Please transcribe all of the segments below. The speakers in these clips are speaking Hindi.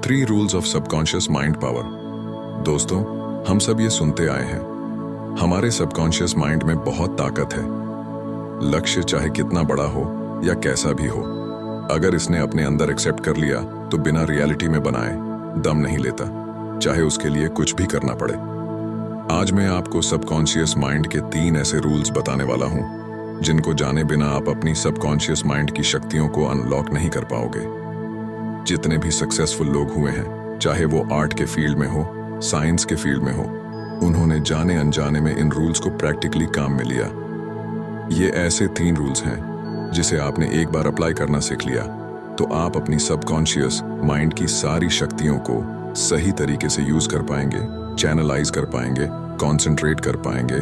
3 rules of subconscious mind power. दोस्तों, हम सब ये सुनते आए हैं, हमारे सबकॉन्शियस माइंड में बहुत ताकत है। लक्ष्य चाहे कितना बड़ा हो या कैसा भी हो, अगर इसने अपने अंदर एक्सेप्ट कर लिया तो बिना रियलिटी में बनाए दम नहीं लेता, चाहे उसके लिए कुछ भी करना पड़े। आज मैं आपको सबकॉन्शियस माइंड के 3 ऐसे रूल्स बताने वाला हूं जिनको जाने बिना आप अपनी सबकॉन्शियस माइंड की शक्तियों को अनलॉक नहीं कर पाओगे। जितने भी सक्सेसफुल लोग हुए हैं, चाहे वो आर्ट के फील्ड में हो, साइंस के फील्ड में हो, उन्होंने जाने अनजाने में इन रूल्स को प्रैक्टिकली काम में लिया। ये ऐसे 3 रूल्स हैं जिसे आपने एक बार अप्लाई करना सीख लिया तो आप अपनी सबकॉन्शियस माइंड की सारी शक्तियों को सही तरीके से यूज कर पाएंगे, चैनलाइज कर पाएंगे, कंसंट्रेट कर पाएंगे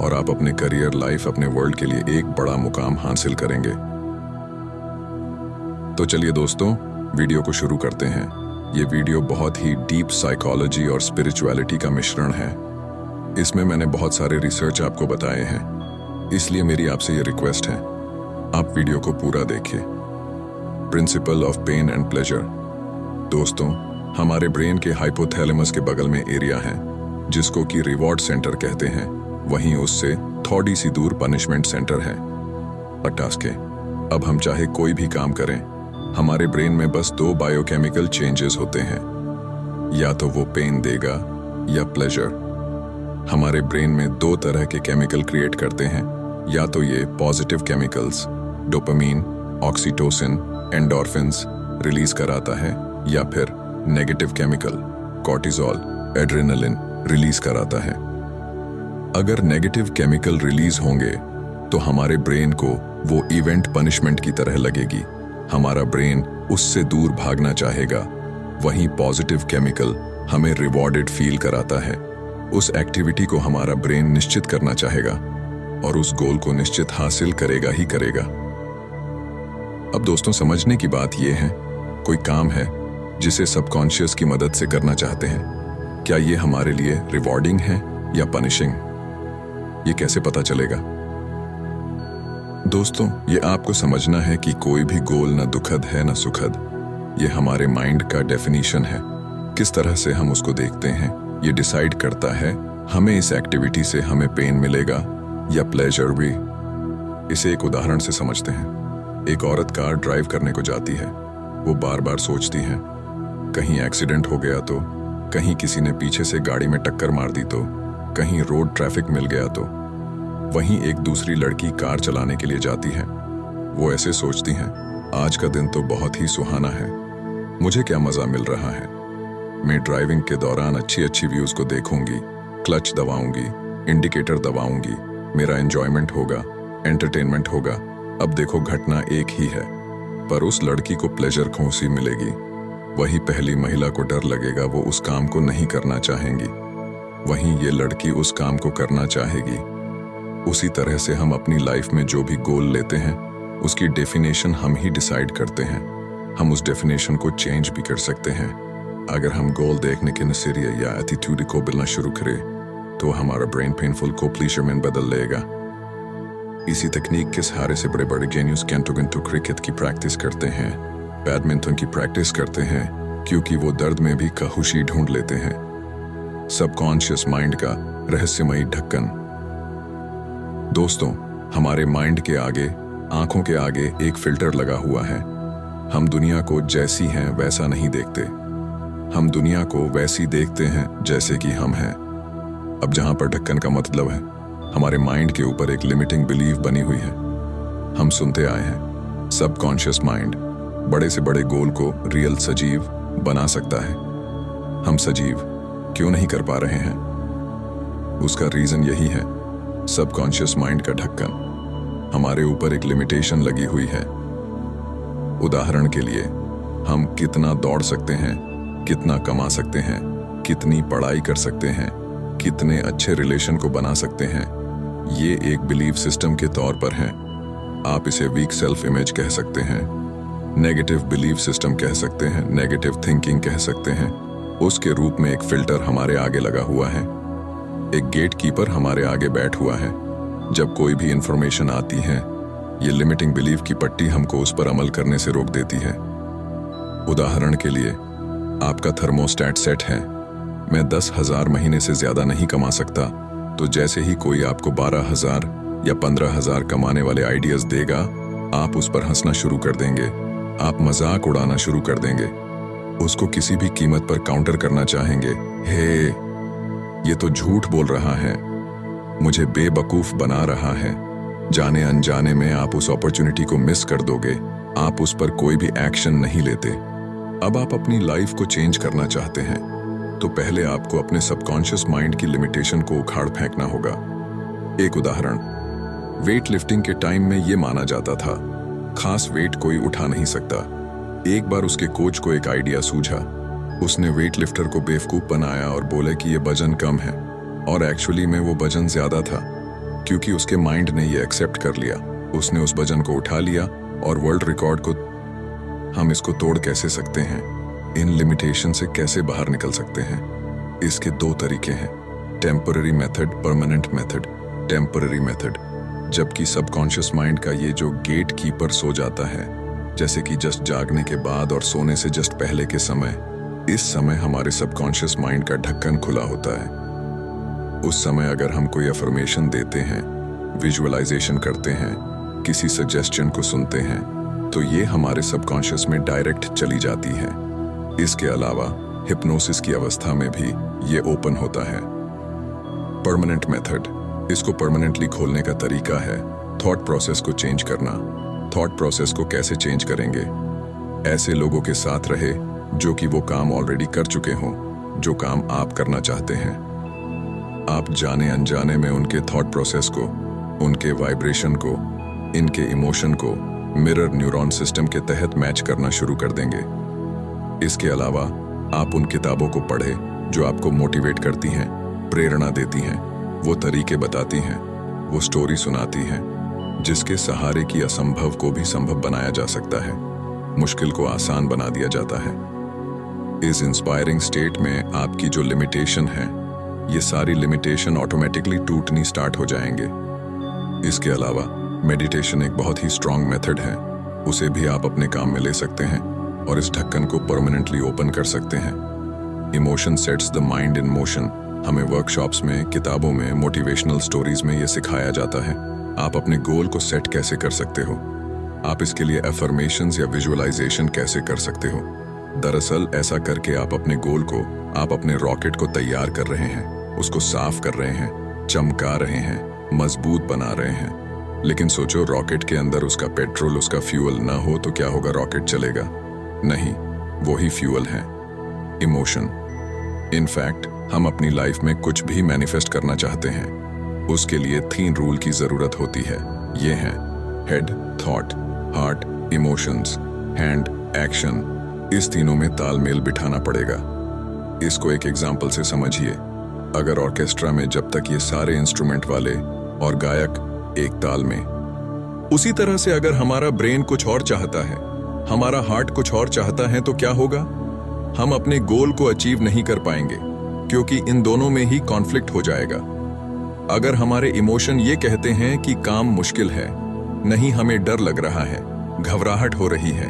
और आप अपने करियर, लाइफ, अपने वर्ल्ड के लिए एक बड़ा मुकाम हासिल करेंगे। तो चलिए दोस्तों, वीडियो को शुरू करते हैं। ये वीडियो बहुत ही डीप साइकोलॉजी और स्पिरिचुअलिटी का मिश्रण है। इसमें मैंने बहुत सारे रिसर्च आपको बताए हैं, इसलिए मेरी आपसे ये रिक्वेस्ट है, आप वीडियो को पूरा देखिए। Principle of pain and pleasure. दोस्तों, हमारे ब्रेन के हाइपोथैलेमस के बगल में एरिया है जिसको कि रिवॉर्ड सेंटर कहते हैं, वहीं उससे थोड़ी सी दूर पनिशमेंट सेंटर है। टास्क है, अब हम चाहे कोई भी काम करें, हमारे ब्रेन में बस 2 बायोकेमिकल चेंजेस होते हैं, या तो वो पेन देगा या प्लेजर। हमारे ब्रेन में 2 तरह के केमिकल क्रिएट करते हैं, या तो ये positive chemicals dopamine, oxytocin, endorphins release कराता है, या फिर negative chemical cortisol, adrenaline release कराता है। अगर नेगेटिव केमिकल रिलीज होंगे तो हमारे ब्रेन को वो इवेंट पनिशमेंट की तरह लगेगी, हमारा ब्रेन उससे दूर भागना चाहेगा। वहीं पॉजिटिव केमिकल हमें रिवॉर्डेड फील कराता है, उस एक्टिविटी को हमारा ब्रेन निश्चित करना चाहेगा और उस गोल को निश्चित हासिल करेगा ही करेगा। अब दोस्तों, समझने की बात यह है, कोई काम है जिसे सबकॉन्शियस की मदद से करना चाहते हैं, क्या ये हमारे लिए रिवॉर्डिंग है या पनिशिंग? ये कैसे पता चलेगा? दोस्तों, ये आपको समझना है कि कोई भी गोल ना दुखद है ना सुखद, ये हमारे माइंड का डेफिनेशन है। किस तरह से हम उसको देखते हैं ये डिसाइड करता है हमें इस एक्टिविटी से हमें पेन मिलेगा या प्लेजर भी। इसे एक उदाहरण से समझते हैं। एक औरत कार ड्राइव करने को जाती है, वो बार बार सोचती है, कहीं एक्सीडेंट हो गया तो, कहीं किसी ने पीछे से गाड़ी में टक्कर मार दी तो, कहीं रोड ट्रैफिक मिल गया तो। वहीं एक दूसरी लड़की कार चलाने के लिए जाती है, वो ऐसे सोचती हैं, आज का दिन तो बहुत ही सुहाना है, मुझे क्या मजा मिल रहा है, मैं ड्राइविंग के दौरान अच्छी अच्छी व्यूज को देखूंगी, क्लच दबाऊंगी, इंडिकेटर दबाऊंगी, मेरा एंजॉयमेंट होगा, एंटरटेनमेंट होगा। अब देखो, घटना एक ही है, पर उस लड़की को प्लेजर कौन-सी मिलेगी? वही पहली महिला को डर लगेगा, वो उस काम को नहीं करना चाहेंगी, वहीं ये लड़की उस काम को करना चाहेगी। उसी तरह से हम अपनी लाइफ में जो भी गोल लेते हैं उसकी डेफिनेशन हम ही डिसाइड करते हैं। हम उस डेफिनेशन को चेंज भी कर सकते हैं। अगर हम गोल देखने के नजरिए या एटीट्यूड को बदलना शुरू करें तो हमारा ब्रेन पेनफुल को प्लेजर में बदल लेगा। इसी तकनीक के सहारे से बड़े बड़े जेनियस घंटों क्रिकेट की प्रैक्टिस करते हैं, बैडमिंटन की प्रैक्टिस करते हैं, क्योंकि वो दर्द में भी खुशी ढूंढ लेते हैं। सबकॉन्शियस माइंड का रहस्यमयी ढक्कन। दोस्तों, हमारे माइंड के आगे, आंखों के आगे एक फिल्टर लगा हुआ है। हम दुनिया को जैसी हैं वैसा नहीं देखते, हम दुनिया को वैसी देखते हैं जैसे कि हम हैं। अब जहां पर ढक्कन का मतलब है, हमारे माइंड के ऊपर एक लिमिटिंग बिलीफ बनी हुई है। हम सुनते आए हैं, सबकॉन्शियस माइंड बड़े से बड़े गोल को रियल सजीव बना सकता है। हम सजीव क्यों नहीं कर पा रहे हैं? उसका रीजन यही है, सबकॉन्शियस माइंड का ढक्कन। हमारे ऊपर एक लिमिटेशन लगी हुई है। उदाहरण के लिए, हम कितना दौड़ सकते हैं, कितना कमा सकते हैं, कितनी पढ़ाई कर सकते हैं, कितने अच्छे रिलेशन को बना सकते हैं, ये एक बिलीफ सिस्टम के तौर पर है। आप इसे वीक सेल्फ इमेज कह सकते हैं, नेगेटिव बिलीफ सिस्टम कह सकते हैं, नेगेटिव थिंकिंग कह सकते हैं। उसके रूप में एक फिल्टर हमारे आगे लगा हुआ है, एक गेट कीपर हमारे आगे बैठ हुआ है। जब कोई भी इंफॉर्मेशन आती है, ये लिमिटिंग बिलीफ की पट्टी हमको उस पर अमल करने से रोक देती है। उदाहरण के लिए, आपका थर्मोस्टेट सेट है, मैं 10,000 महीने से ज्यादा नहीं कमा सकता, तो जैसे ही कोई आपको 12,000 या 15,000 कमाने वाले आइडियाज देगा, आप उस पर हंसना शुरू कर देंगे, आप मजाक उड़ाना शुरू कर देंगे, उसको किसी भी कीमत पर काउंटर करना चाहेंगे। हे, ये तो झूठ बोल रहा है, मुझे बेवकूफ बना रहा है। जाने अनजाने में आप उस अपॉर्चुनिटी को मिस कर दोगे, आप उस पर कोई भी एक्शन नहीं लेते। अब आप अपनी लाइफ को चेंज करना चाहते हैं, तो पहले आपको अपने सबकॉन्शियस माइंड की लिमिटेशन को उखाड़ फेंकना होगा। एक उदाहरण, वेट लिफ्टिंग के टाइम में यह माना जाता था खास वेट कोई उठा नहीं सकता। एक बार उसके कोच को एक आइडिया सूझा, उसने वेट लिफ्टर को बेवकूफ बनाया और बोले कि यह वजन कम है, और एक्चुअली में वो वजन ज्यादा था। क्योंकि उसके माइंड ने ये एक्सेप्ट कर लिया, उसने उस वजन को उठा लिया और वर्ल्ड रिकॉर्ड को। हम इसको तोड़ कैसे सकते हैं? इन लिमिटेशन से कैसे बाहर निकल सकते हैं? इसके दो तरीके हैं, temporary method, permanent method. Temporary method, जबकि सबकॉन्शियस माइंड का ये जो गेट कीपर सो जाता है, जैसे कि जस्ट जागने के बाद और सोने से जस्ट पहले के समय, इस समय हमारे सबकॉन्शियस माइंड का ढक्कन खुला होता है। उस समय अगर हम कोई अफर्मेशन देते हैं, विजुअलाइजेशन करते हैं, किसी सजेस्शन को सुनते हैं, तो ये हमारे सबकॉन्शियस में डायरेक्ट चली जाती है। इसके अलावा हिप्नोसिस की अवस्था में भी ये ओपन होता है। परमानेंट मेथड, इसको परमानेंटली खोलने का तरीका है थॉट प्रोसेस को चेंज करना। थॉट प्रोसेस को कैसे चेंज करेंगे? ऐसे लोगों के साथ रहे जो कि वो काम ऑलरेडी कर चुके हों, जो काम आप करना चाहते हैं। आप जाने अनजाने में उनके थॉट प्रोसेस को, उनके वाइब्रेशन को, इनके इमोशन को मिरर न्यूरॉन सिस्टम के तहत मैच करना शुरू कर देंगे। इसके अलावा आप उन किताबों को पढ़ें जो आपको मोटिवेट करती हैं, प्रेरणा देती हैं, वो तरीके बताती हैं, वो स्टोरी सुनाती हैं जिसके सहारे की असंभव को भी संभव बनाया जा सकता है, मुश्किल को आसान बना दिया जाता है। इस इंस्पायरिंग स्टेट में आपकी जो लिमिटेशन है, ये सारी लिमिटेशन ऑटोमेटिकली टूटनी स्टार्ट हो जाएंगे। इसके अलावा मेडिटेशन एक बहुत ही स्ट्रांग मेथड है, उसे भी आप अपने काम में ले सकते हैं और इस ढक्कन को परमानेंटली ओपन कर सकते हैं। Emotion sets the mind in motion, हमें वर्कशॉप्स में, किताबों में, मोटिवेशनल स्टोरीज में ये सिखाया जाता है। आप अपने गोल को सेट कैसे कर सकते हो, आप इसके लिए एफर्मेशंस या विजुअलाइजेशन कैसे कर सकते हो। दरअसल ऐसा करके आप अपने गोल को, आप अपने रॉकेट को तैयार कर रहे हैं, उसको साफ कर रहे हैं, चमका रहे हैं, मजबूत बना रहे हैं। लेकिन सोचो, रॉकेट के अंदर उसका पेट्रोल, उसका फ्यूल ना हो तो क्या होगा? रॉकेट चलेगा नहीं। वो ही फ्यूल है, इमोशन। इनफैक्ट हम अपनी लाइफ में कुछ भी मैनिफेस्ट करना चाहते हैं, उसके लिए 3 रूल की जरूरत होती है। ये हैं head, thought, heart, emotions, hand, action. इस तीनों में तालमेल बिठाना पड़ेगा। इसको एक एग्जाम्पल से समझिए। अगर ऑर्केस्ट्रा में जब तक ये सारे इंस्ट्रूमेंट वाले और गायक एक ताल में, उसी तरह से अगर हमारा ब्रेन कुछ और चाहता है, हमारा हार्ट कुछ और चाहता है, तो क्या होगा? हम अपने गोल को अचीव नहीं कर पाएंगे, क्योंकि इन दोनों में ही कॉन्फ्लिक्ट हो जाएगा। अगर हमारे इमोशन ये कहते हैं कि काम मुश्किल है, नहीं, हमें डर लग रहा है, घबराहट हो रही है,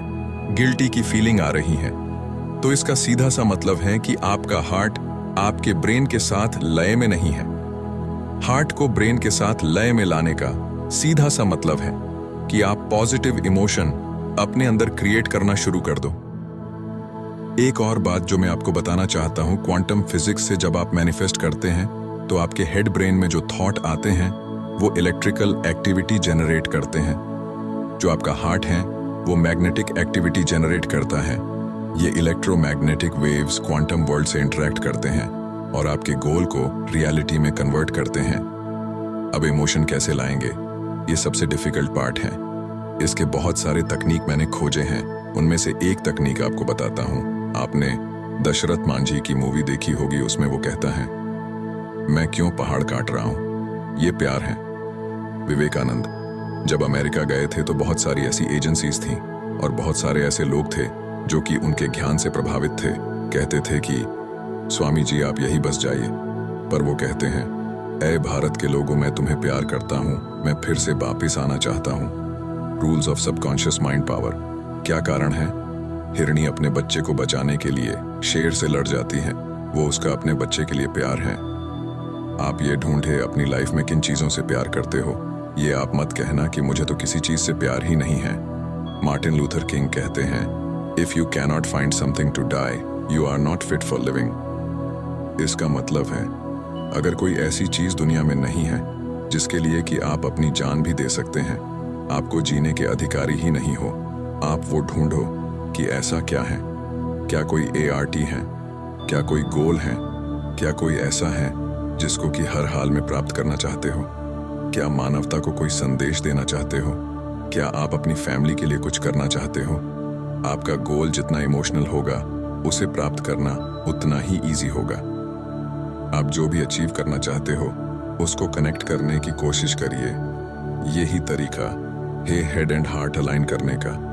गिल्टी की फीलिंग आ रही है, तो इसका सीधा सा मतलब है कि आपका हार्ट आपके ब्रेन के साथ लय में नहीं है। हार्ट को ब्रेन के साथ लय में लाने का सीधा सा मतलब है कि आप पॉजिटिव इमोशन अपने अंदर क्रिएट करना शुरू कर दो। एक और बात जो मैं आपको बताना चाहता हूं, क्वांटम फिजिक्स से जब आप मैनिफेस्ट करते हैं तो आपके हेड ब्रेन में जो थॉट आते हैं वो इलेक्ट्रिकल एक्टिविटी जनरेट करते हैं। जो आपका हार्ट है वो मैग्नेटिक एक्टिविटी जनरेट करता है। ये इलेक्ट्रोमैग्नेटिक वेव्स क्वांटम वर्ल्ड से इंटरेक्ट करते हैं और आपके गोल को रियलिटी में कन्वर्ट करते हैं। अब इमोशन कैसे लाएंगे, ये सबसे डिफिकल्ट पार्ट है। इसके बहुत सारे तकनीक मैंने खोजे हैं, उनमें से एक तकनीक आपको बताता हूं। आपने दशरथ मांझी की मूवी देखी होगी, उसमें वो कहता है, मैं क्यों पहाड़ काट रहा हूं, ये प्यार है। विवेकानंद जब अमेरिका गए थे तो बहुत सारी ऐसी एजेंसीज थीं और बहुत सारे ऐसे लोग थे जो कि उनके ज्ञान से प्रभावित थे। कहते थे कि स्वामी जी आप यही बस जाइए, पर वो कहते हैं, ऐ भारत के लोगों, मैं तुम्हें प्यार करता हूं, मैं फिर से वापिस आना चाहता हूं। Rules of subconscious mind power. क्या कारण है? हिरनी अपने बच्चे को बचाने के लिए शेर से लड़ जाती है, वो उसका अपने बच्चे के लिए प्यार है। आप ये ढूंढे अपनी लाइफ में किन चीज़ों से प्यार करते हो। ये आप मत कहना कि मुझे तो किसी चीज़ से प्यार ही नहीं है। मार्टिन लूथर किंग कहते हैं, if you cannot find something to die, you are not fit for living. इसका मतलब है, अगर कोई ऐसी चीज़ दुनिया में नहीं है जिसके लिए कि आप अपनी जान भी दे सकते हैं, आपको जीने के अधिकारी ही नहीं हो। आप वो ढूंढो कि ऐसा क्या है। क्या कोई ART है? क्या कोई गोल है? क्या कोई ऐसा है जिसको कि हर हाल में प्राप्त करना चाहते हो? क्या मानवता को कोई संदेश देना चाहते हो? क्या आप अपनी फैमिली के लिए कुछ करना चाहते हो? आपका गोल जितना इमोशनल होगा, उसे प्राप्त करना उतना ही ईजी होगा। आप जो भी अचीव करना चाहते हो, उसको कनेक्ट करने की कोशिश करिए। यही तरीका है हेड एंड हार्ट अलाइन करने का।